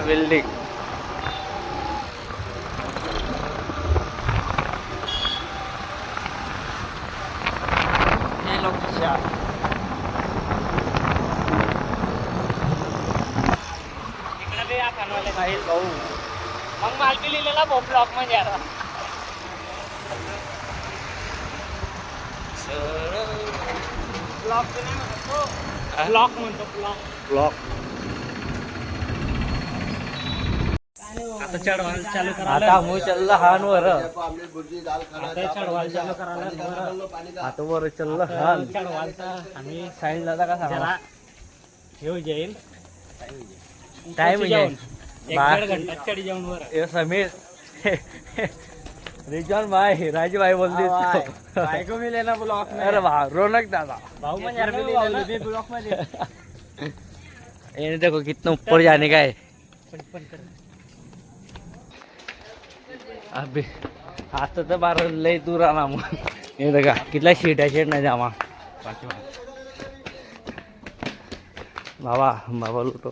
Building हे location इकडे बी आपण वाले काही भाऊ मग मालकी लिहिलेला भाऊ ब्लॉक मध्ये आता ब्लॉक नाही म्हणतो ब्लॉक म्हणतो ब्लॉक आता चढवायला चालू करा आता मू चलला हान वर आता चढवायला चालू करायला आता वर चलला हान चढवायचा आम्ही साईड दादा का सांगा येऊ जाईल टाइम येईल 1.5 घंटा चढी जाऊन वर ए समीर रिजवान भाई राजू भाई बोलते भाई को मिले ना ब्लॉक में अरे वाह रौनक दादा भाऊ में यार भी ब्लॉक में ये देखो कितना ऊपर जाने का है अबे आता तर बारा लय दूर आला मग हे देखा कितला शीट आहे शीट नाही जामा बाबा बाबा लुटो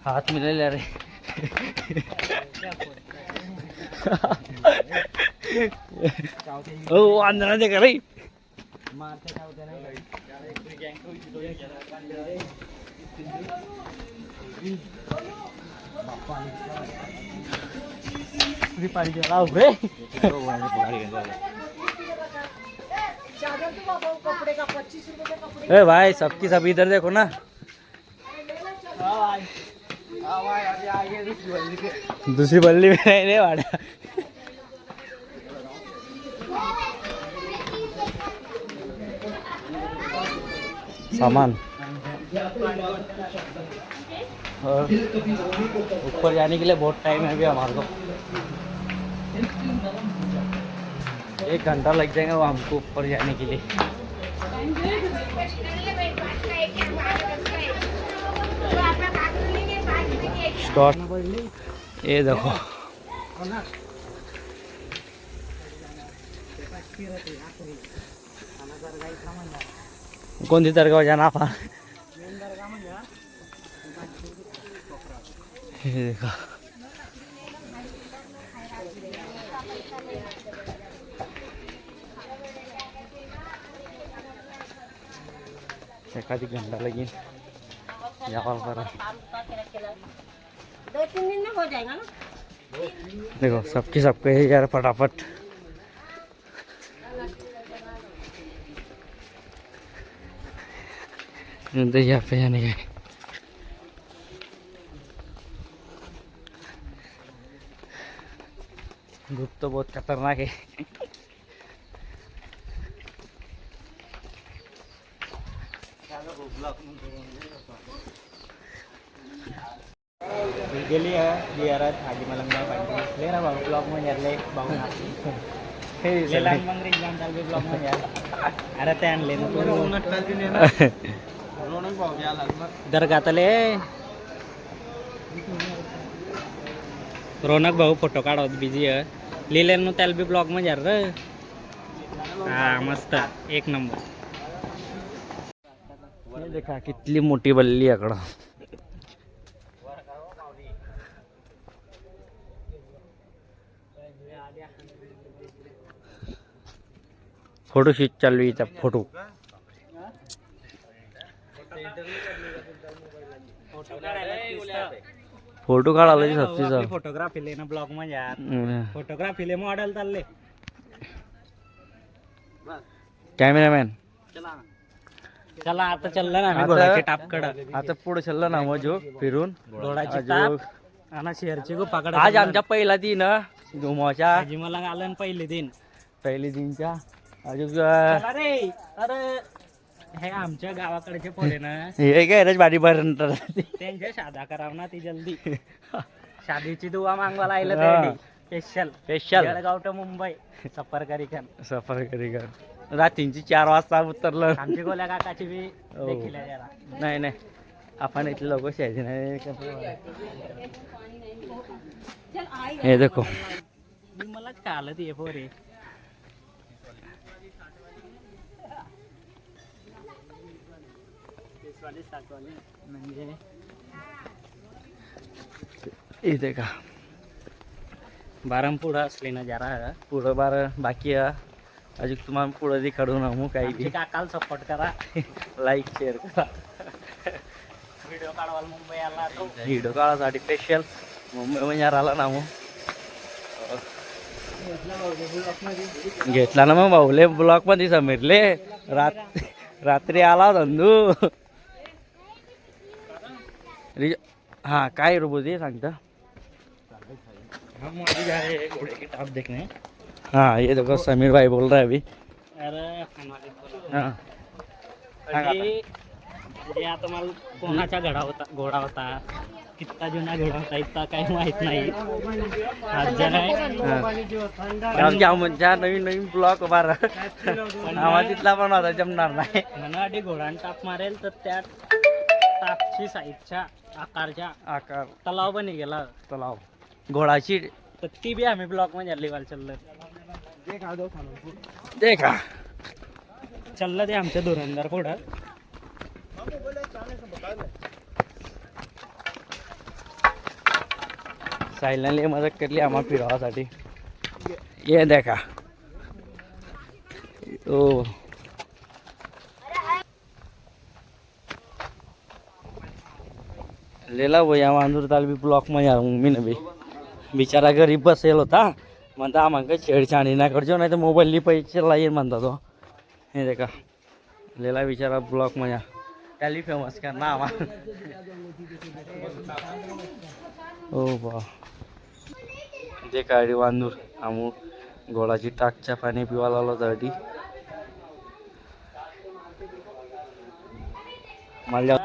हाथ मिले ले रे ओ अंदर देख रही पानी चलाओ रे ए भाई सबकी सब इधर देखो ना दूसरी बल्ली में नहीं वाड़ा सामान और ऊपर जाने के लिए बहुत टाइम है अभी हमारे को 1 घंटा लग जाएगा वो हमको ऊपर जाने के लिए स्टार्ट ये देखो कोणती दरगाव जाना आपण हे देखो एखादी घंटा लगेन यावल पर 2-3 दिन में हो जाएगा ना देखो सबके सबके है यार फटाफट यहाँ पे जाने का धूप तो बहुत खतरनाक है गेली बिहारात हाजी मलंगा पाहिजे ले ना भाऊ ब्लॉक मध्ये यारले भाऊ हे लेला मग रिजवान चालवे ब्लॉक मध्ये यार अरे ते आणले ना तू रोनक चालवी ने ना रोनक भाऊ याला दरगातले रोनक भाऊ फोटो काढत बिझी आहे लिहिले ना त्याला बी ब्लॉक मध्ये यार हा मस्त एक नंबर हे देखा कितली मोठी बल्ली आकडा फोटो शूट चालू आहे फोटो फोटो काढायला सबसे फोटोग्राफी ले ना ब्लॉग मध्ये यार फोटोग्राफी ले मॉडेल चालले कॅमेरामॅन चला आता चलला ना आम्ही घोडाची टापकड आता पुढे चलला ना मग जो फिरून घोडाची टाप आणि शेरची गो पकड आज आमचा पहिला दिन घुमाच्या आजी मला आलं पहिली दिनच्या अजून अरे अरे हे आमच्या गावाकडचे पोरे ना हे काय रजबाडी पर्यंत त्यांच्या शादा कराव ना ती जल्दी शादीची दुवा मागवायला आयलं स्पेशल जळगाव टू मुंबई सफर करी रात्रीची 4 वाजता उतरलं आमची गोल्या काकाची बी देखील जरा नाही आपण इथले लोक शायदी नाही हे देखो मला कालच ये पोरे म्हणजे इथे का बारम पुढं असले ना जरा पुढं बार बाकी अजून तुम्हाला पुढं दे काढून आणू काही बी काकाला सपोर्ट करा लाईक शेअर करा व्हिडिओ काढवाल मुंबई आला तो व्हिडिओ काढासाठी स्पेशल मुंबई म्हणजे आला ना मग घेतला ना मग भाऊले ब्लॉक मध्ये समीरले रात्री आला धंदू हाँ काय रोबो दे सांगता हम अभी जा रहे हैं घोड़े की टाप देखने हाँ ये देखो समीर भाई बोल रहा है अभी हाँ म्हणजे आता मला कोणाचा घोडा होता कितना जुना घोडा होता इतका काही माहित नाही आमच्या नवीन ब्लॉक बारा आम्हाला तिथला पण होता जमणार नाही म्हणून घोडाने टाप मारेल तर त्या टापची साईडच्या आकार तलाव पण गेला तलाव घोडाची तर ती बी आम्ही ब्लॉक मध्ये लेवाल चाललं देखा चाललं ते आमच्या धुरंधर पुढं साहिलने मदत केली आम्हाला फिरवासाठी ये देखा ओ लेला भैया मांजूर तालबी ब्लॉक मध्ये मी नव्हे बिचारा गरीब बसेल होता म्हणता आम्हाला छेडछाणी नाही करजो नाही तर मोबाईलनी पैसे लाईन म्हणता तो हे देखा लेला बिचारा ब्लॉक मध्ये त्याला फेमस कर ना आम्हाला ओ बा देखा अडी वांदूर आमू घोडाची टाकच्या पाणी पिवायला आलो होता मला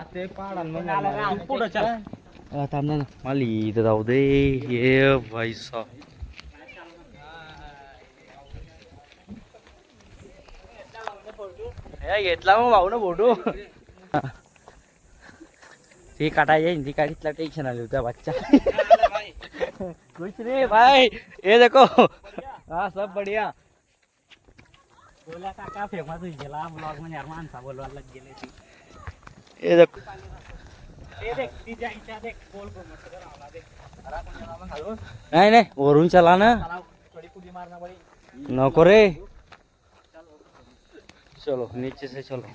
ते पुढं थांब ना मला इथं जाऊ दे ये भाई साहब घेतला मग भाऊ ना फोटो ती काटायची ती काढीतला टेन्शन आली होत्या बच्चा कुछ नहीं भाई ये देखो हाँ सब बढ़िया बोला काका फेमस हुई गेला ब्लॉग मध्ये माणसा बोलवायला लग गेले ती ये देखो ये देख ती जायच्या देख बोल नहीं नहीं वरून चला ना नको रे चलो नीचे से चलो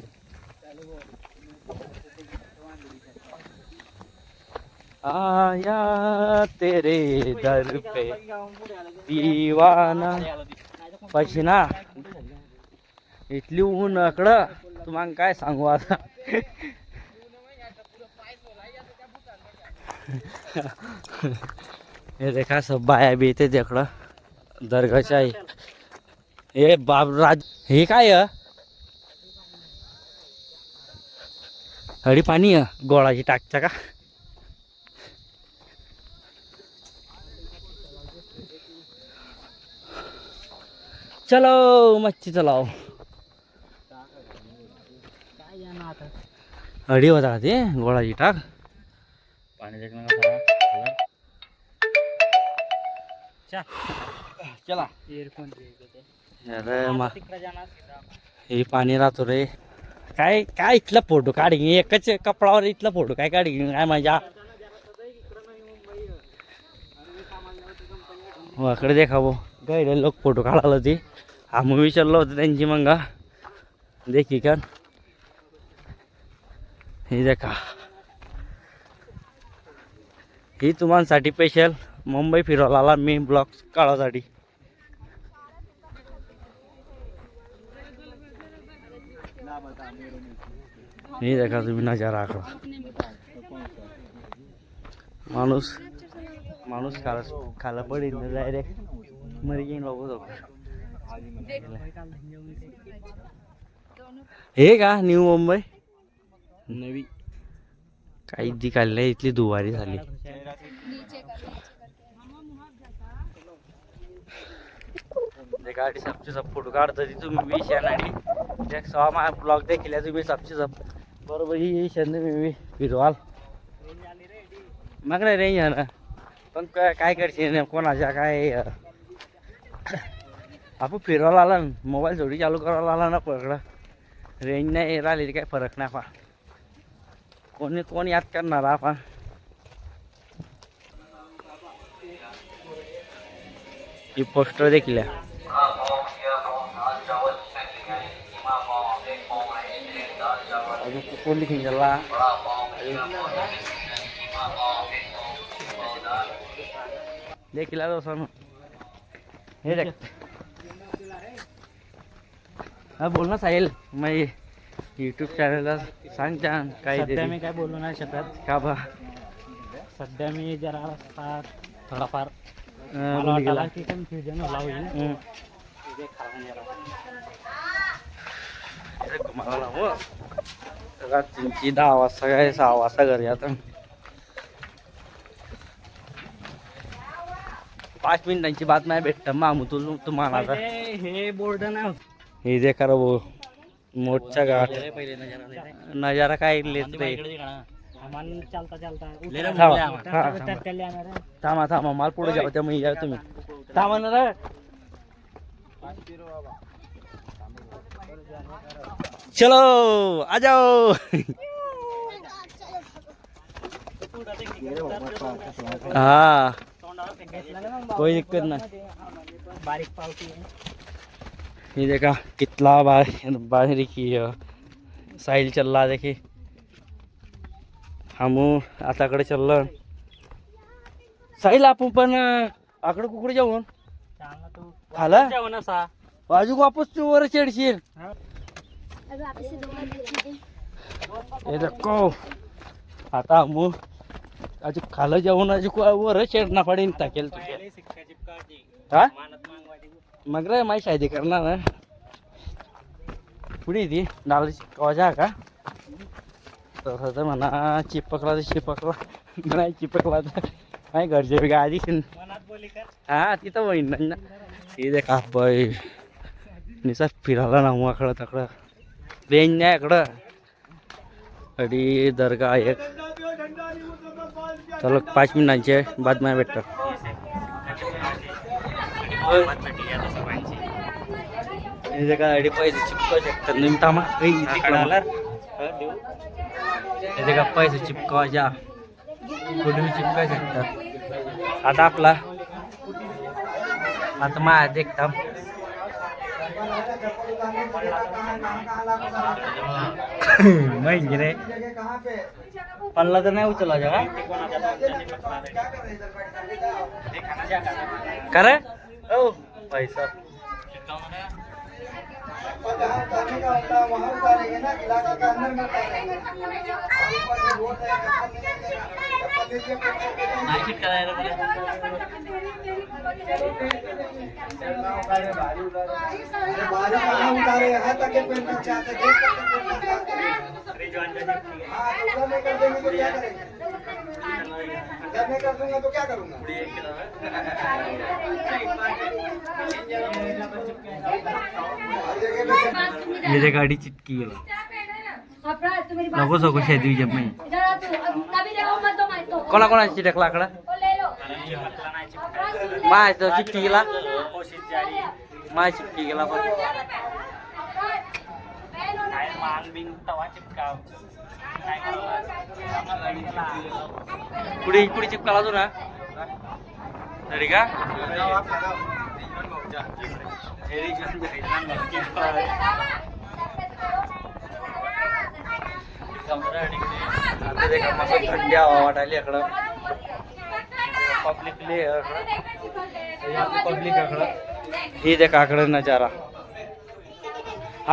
आया तेरे दर पे दीवाना पछना इथली ऊन अकडं तुम्हाला काय सांगू आता हे देखा सब बाया बी येते तिकडं दर्गाच्या आहे हे बाबराज हे काय हडी पाणी गोळाची टाकचा का चलो मच्छी चलाओ हडी होता का ते गोळाची टाक पाणी देखना चला हे पाणी राहतो रे काय काय इथला फोटो काढ एकच कपडावर इथला फोटो काय काढ काय मजा वाकडे देखा वो गैरे लोक फोटो काढायला होती हा मूवी चाललो होतं त्यांची मंगा देखी का हे देखा ही तुम्हासाठी स्पेशल मुंबई फिरवायला आला मी ब्लॉग काढायसाठी हे देखा तुम्ही नजारा आकडा माणूस माणूस खाला पडेल डायरेक्ट मरी येईन बाबू हे का न्यू मुंबई नवी काही दी काढली इथली दुवारी झाली गाडी सबचे सब फोटो काढता तुम्ही विषय आणि सहा माझा ब्लॉग देखील तुम्ही सबचे सब बरोबर ही तुम्ही फिरवाल मग नाही रेंज आहे ना पण काय करशील कोणाच्या काय आपण फिरवायला आला मोबाईल थोडी चालू करायला आला ना पकडा रेंज नाही राहिली काय फरक नाही पा कोण याद करणार आपण ही पोस्टर देखील आहे. अजून कोण लिखीन त्याला देखील हे देख हा बोल ना साहिल मैं यूट्यूब चॅनलला सांग छान काय सध्या मी काय बोलू नाही शकत का बा सध्या मी जरा थोडाफार बोल गेला की कन्फ्युजन होला होईल मला ना हो रात्रीची 10 वाजता काय 6 वाजता घरी आता 5 मिनिटांची बात नाही भेटत मामू तुम्हाला आता हे बोर्ड नाही होत हे जे करा भाऊ मोठच्या घाट नजारा काय लेत रे थांबा थांबा माल पुढे जाऊ त्यामुळे या तुम्ही थांबा ना रे चलो आ जाओ हाँ कोई दिक्कत ना बारीक पावती ये देखा कितना बाहरी की साहिल चल रहा देखी हम आताकडे चललो साहिल आपण पण आकडे कुकडे जाऊन खाला बाजू वापस तू वर चढशील हे देखो आता हम अजू खाला जाऊन अजू वर चढना पडेल टाकेल तुझ्या मग रे माही शादी करणार ना पुढे ती डाल कवाजा का तर म्हणा चिपकला तर चिपकला नाही चिपकला तर नाही घरचे बी गाडी हा तिथं होईन ना ती दे का बाई निसा फिरायला ना आकडं तकडं रेंज नाही इकडं अडी दर्गा एक चलो 5 मिनिटांचे बाद नाही भेटतं गाडी पैसे चिपकावू शकतात तुम्ही थांबा का पैसे चिपकावायच्या कुठे चिपकावू शकतात आता आपला आता माझ्या देखता माहिती रे पल्ला तर नाही उचलला का करे ओ पैसा तो क्या करूंगा मेरे गाड़ी चिटकी है नको सको शेती जब मैं कोणा कोणाची चिटकला आकडा माय तो चिटकी गेला माय चिटकी गेला पण पुढे पुढे चिपकाला तू ना तरी का थंडी हवा वाटायली इकडं पब्लिक आकडं हे देखा आकडं नजारा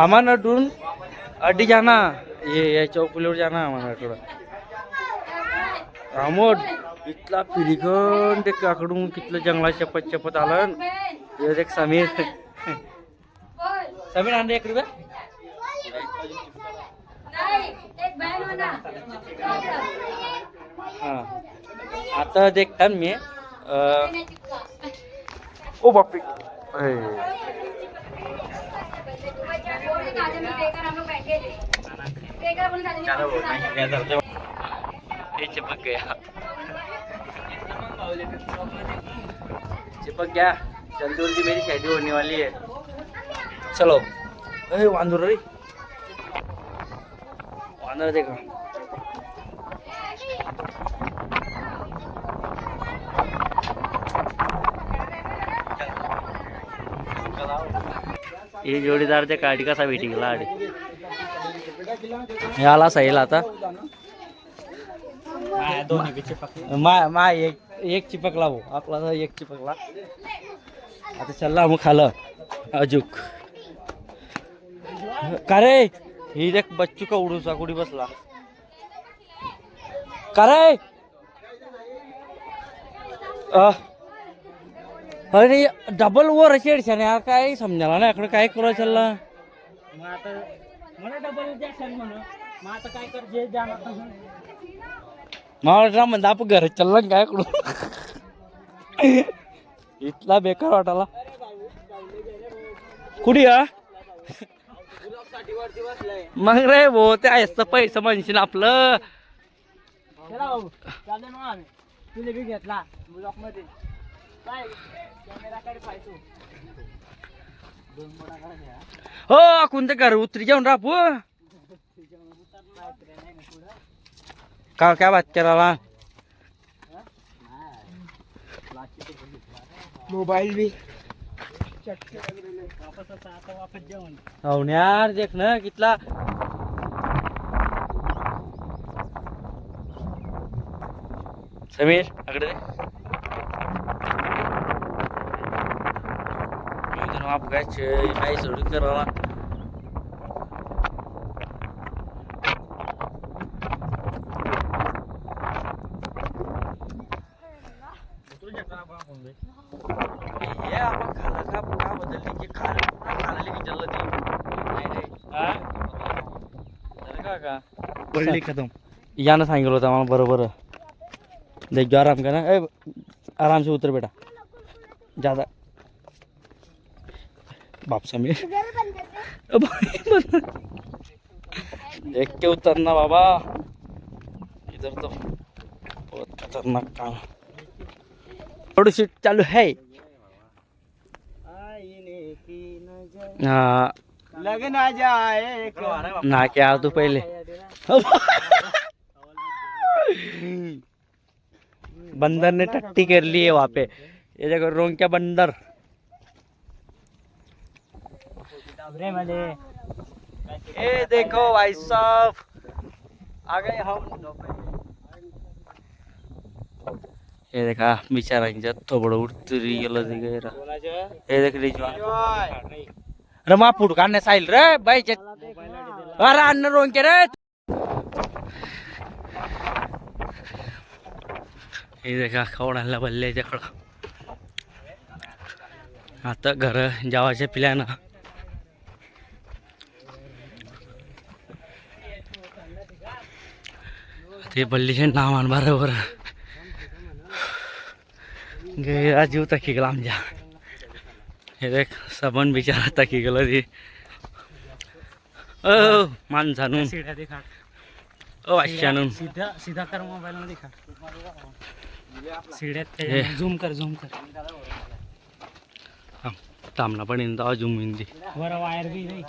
आम्हाला नटून अड्डी जाना ये चौकुलीवर जाना आम्हाला इकडं रामोड इथला फिरिकन ते काकडून कितलं जंगलात चपत चपत आलं हे देख समीर समीर आणले 1 रुपया हा आता देखता मी ओ बापरे चिपक गया चिपक गया जल्दी जल्दी मेरी शादी होने वाली है चलो वांदो रे अंदर देखो ये जोडीदारच्या काठी कसा भेटी गेला आडी याला सैल आता दोन्ही बी चिपक मा एक चिपकला भाऊ आपला तर एक चिपकला आता चल्ला मग खालं अजूक का रे ही देख बच्चू का उडूसा कुडी बसला का रे अरे डबल वर शेडशाने यार काय समजायला ना इकडे काय करू चालला मग आता मला डबल द्याल म्हणून मग आता काय कर जे जाणार तसं. मला म्हणता आपण घर चालला काय करू इथला बेकार वाटाला कुठे या मग रे भो ते असतं पैसे म्हणशील आपलं चला भाऊ चालले मग आम्ही तुला बी घेतला ब्लॉक मध्ये काय कॅमेराकडे पाहिजे हो कोणतं घर उतरी जाऊन राहू का काय बात करायला मोबाइल भी वापस जेवण हो यार देख ना कितला समीर अकडे आप काय सोडून करावा ये आपण खाला का बदलली की खाला की जल्ला का पडली कदम यानं सांगितलं होतं मला बरोबर देख जो आराम कर ना आराम से उतर बेटा ज़्यादा बाप समीर देख के उतरना बाबा इधर तो बहुत खतरनाक काम थोड़ी सीट चालू है हाँ लग ना जाए ना क्या तू पहले बंदर ने टट्टी कर ली है वहाँ पे ये देखो रोंग क्या बंदर ये देखो भाई साहब आ गए हम ये देखा बिचारा थोबड़ उतरी गेलो हे देख रिजवान अरे मा फुट काढणे साईल रे बाई अरे अन्न रोंग के रे हे देखा खवडायला बल्ल्याच्याकडं आता घर जेवायच्या पिल्यानं ते बल्लीचे नावान बरोबर गैरा जीव तकी गेला आमच्या हे देख सबन बिचारा तकी गेलो ती ओ माणसानून सीधा दिखा ओ आशानून सीधा सीधा कर मोबाईल मध्ये दिखा सीड्यात हे. झूम कर तामना पण इंदा अजून मिंदी वर वायर भी नाही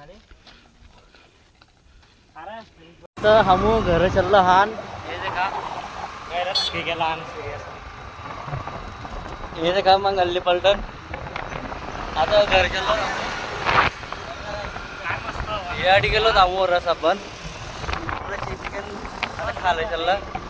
तर हमू घर चललं हान हे देखा गैरत गेला हे देखा मग गल्ली पलटन आता घर चललं हे आधी गेलो थांबू रस आपण आता खायला चाललं